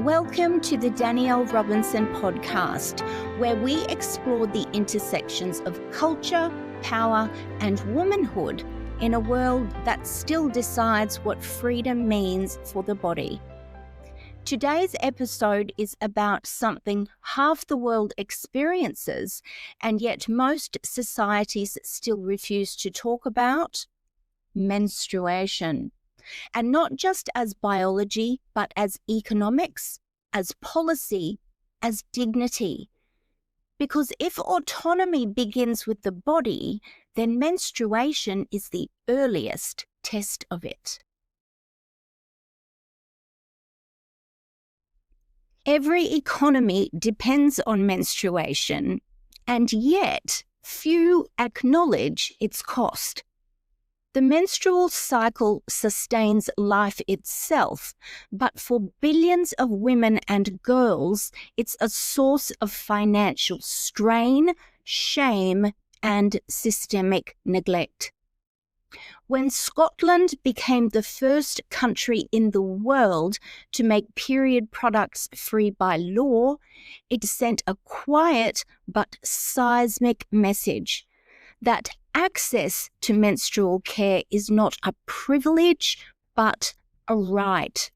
Welcome to the Danielle Robinson Podcast, where we explore the intersections of culture, power, and womanhood in a world that still decides what freedom means for the body. Today's episode is about something half the world experiences, and yet most societies still refuse to talk about: menstruation. And not just as biology, but as economics, as policy, as dignity. Because if autonomy begins with the body, then menstruation is the earliest test of it. Every economy depends on menstruation, and yet few acknowledge its cost. The menstrual cycle sustains life itself, but for billions of women and girls, it's a source of financial strain, shame, and systemic neglect. When Scotland became the first country in the world to make period products free by law, it sent a quiet but seismic message that access to menstrual care is not a privilege, but a right.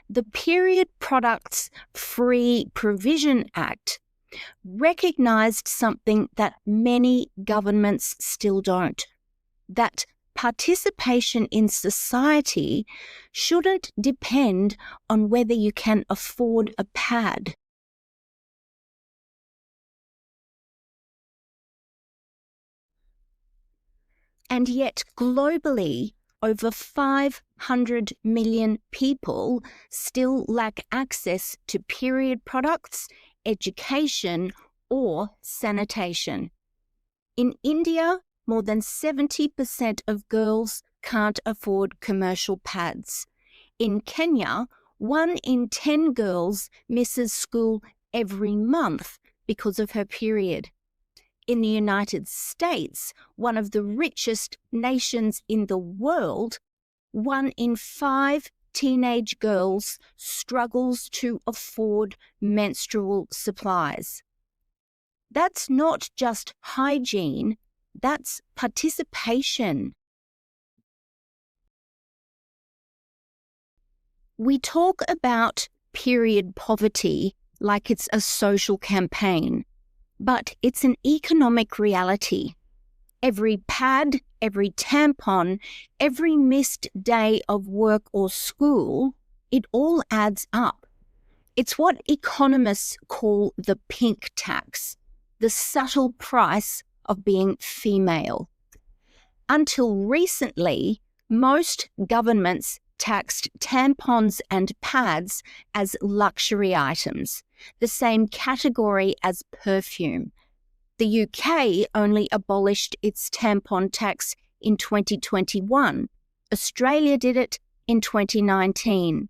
The Period Products Free Provision Act recognised something that many governments still don't, that participation in society shouldn't depend on whether you can afford a pad. And yet globally, over 500 million people still lack access to period products, education, or sanitation. In India, more than 70% of girls can't afford commercial pads. In Kenya, 1 in 10 girls misses school every month because of her period. In the United States, one of the richest nations in the world, 1 in 5 teenage girls struggles to afford menstrual supplies. That's not just hygiene, that's participation. We talk about period poverty like it's a social campaign, but it's an economic reality. Every pad, every tampon, every missed day of work or school, it all adds up. It's what economists call the pink tax, the subtle price of being female. Until recently, most governments taxed tampons and pads as luxury items, the same category as perfume. The UK only abolished its tampon tax in 2021. Australia did it in 2019.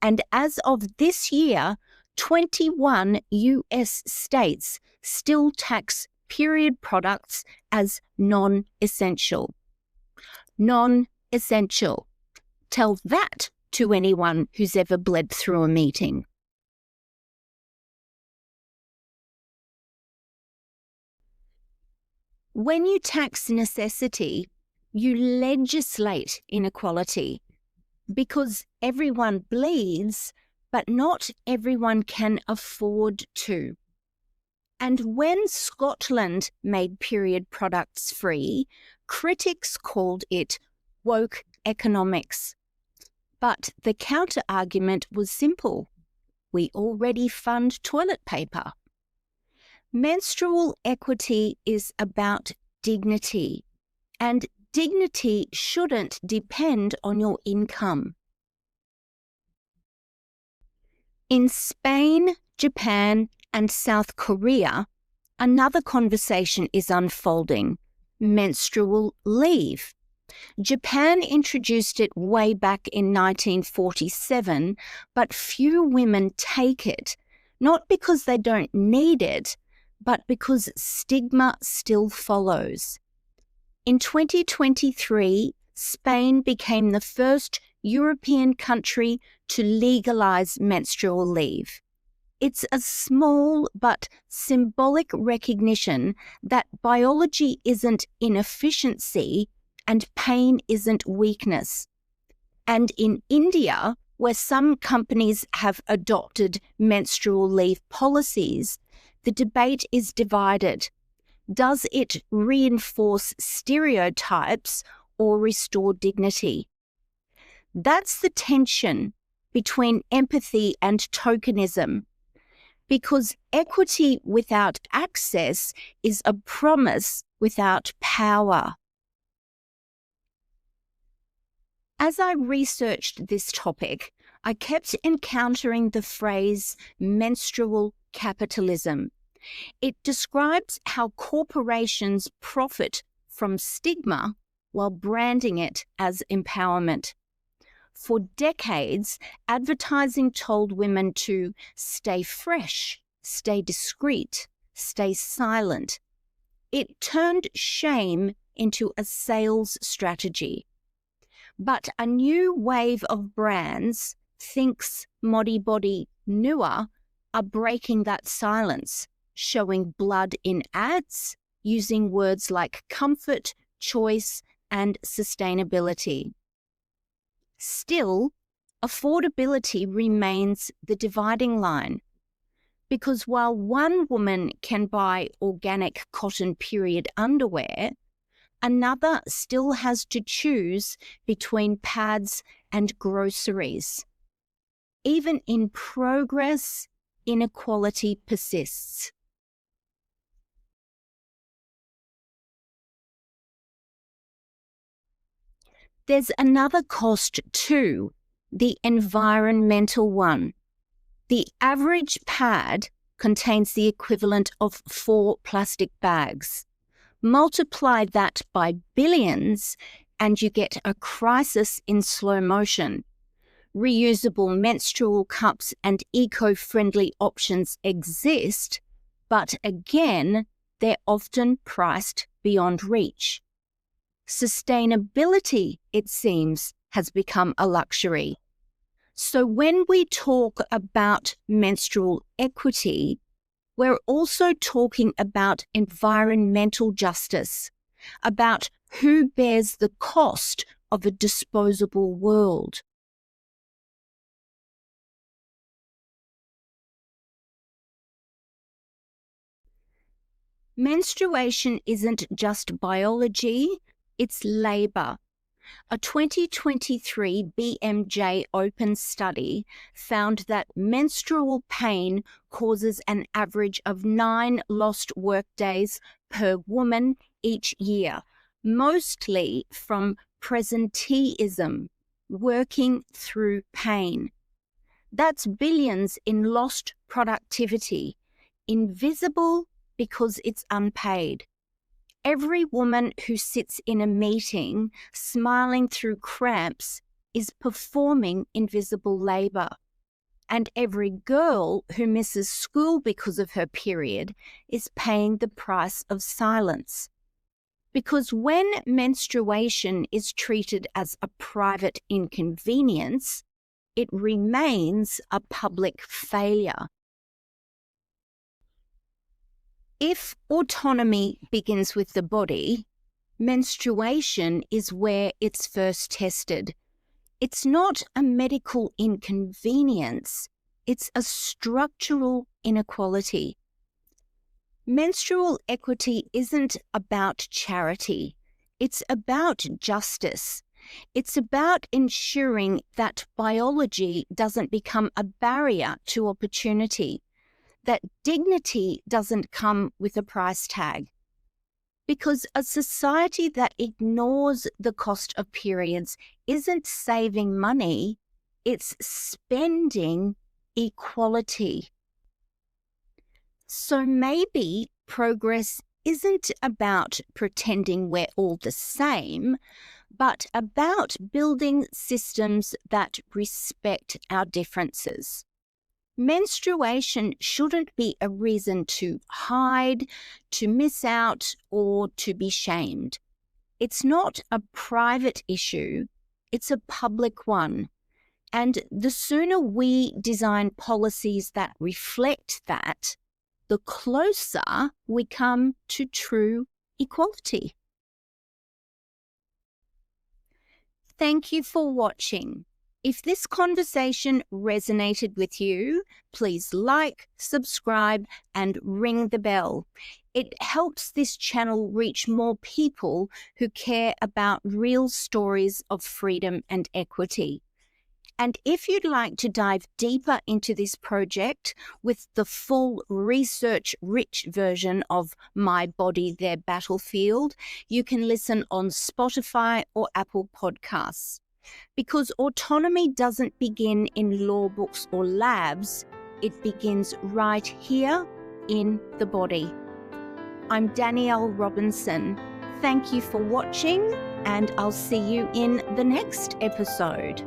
And as of this year, 21 US states still tax period products as non-essential. Non-essential. Tell that to anyone who's ever bled through a meeting. When you tax necessity, you legislate inequality because everyone bleeds, but not everyone can afford to. And when Scotland made period products free, critics called it woke economics. But the counter-argument was simple. We already fund toilet paper. Menstrual equity is about dignity, and dignity shouldn't depend on your income. In Spain, Japan, and South Korea, another conversation is unfolding: menstrual leave. Japan introduced it way back in 1947, but few women take it, not because they don't need it, but because stigma still follows. In 2023, Spain became the first European country to legalize menstrual leave. It's a small but symbolic recognition that biology isn't inefficiency and pain isn't weakness. And in India, where some companies have adopted menstrual leave policies, the debate is divided. Does it reinforce stereotypes or restore dignity? That's the tension between empathy and tokenism, because equity without access is a promise without power. As I researched this topic, I kept encountering the phrase menstrual capitalism. It describes how corporations profit from stigma while branding it as empowerment. For decades, advertising told women to stay fresh, stay discreet, stay silent. It turned shame into a sales strategy. But a new wave of brands, Thinks, Modibodi, Newer, are breaking that silence, showing blood in ads, using words like comfort, choice, and sustainability. Still, affordability remains the dividing line, because while one woman can buy organic cotton period underwear, another still has to choose between pads and groceries. Even in progress, inequality persists. There's another cost too, the environmental one. The average pad contains the equivalent of 4 plastic bags. Multiply that by billions and you get a crisis in slow motion. Reusable menstrual cups and eco-friendly options exist, but again, they're often priced beyond reach. Sustainability, it seems, has become a luxury. So when we talk about menstrual equity, we're also talking about environmental justice, about who bears the cost of a disposable world. Menstruation isn't just biology, it's labour. A 2023 BMJ Open study found that menstrual pain causes an average of 9 lost workdays per woman each year, mostly from presenteeism, working through pain. That's billions in lost productivity, invisible because it's unpaid. Every woman who sits in a meeting smiling through cramps is performing invisible labour. And every girl who misses school because of her period is paying the price of silence. Because when menstruation is treated as a private inconvenience, it remains a public failure. If autonomy begins with the body, menstruation is where it's first tested. It's not a medical inconvenience, it's a structural inequality. Menstrual equity isn't about charity, it's about justice. It's about ensuring that biology doesn't become a barrier to opportunity, that dignity doesn't come with a price tag. Because a society that ignores the cost of periods isn't saving money, it's spending equality. So maybe progress isn't about pretending we're all the same, but about building systems that respect our differences. Menstruation shouldn't be a reason to hide, to miss out, or to be shamed. It's not a private issue, it's a public one. And the sooner we design policies that reflect that, the closer we come to true equality. Thank you for watching. If this conversation resonated with you, please like, subscribe, and ring the bell. It helps this channel reach more people who care about real stories of freedom and equity. And if you'd like to dive deeper into this project with the full research-rich version of My Body, Their Battlefield, you can listen on Spotify or Apple Podcasts. Because autonomy doesn't begin in law books or labs, it begins right here in the body. I'm Danielle Robinson. Thank you for watching, and I'll see you in the next episode.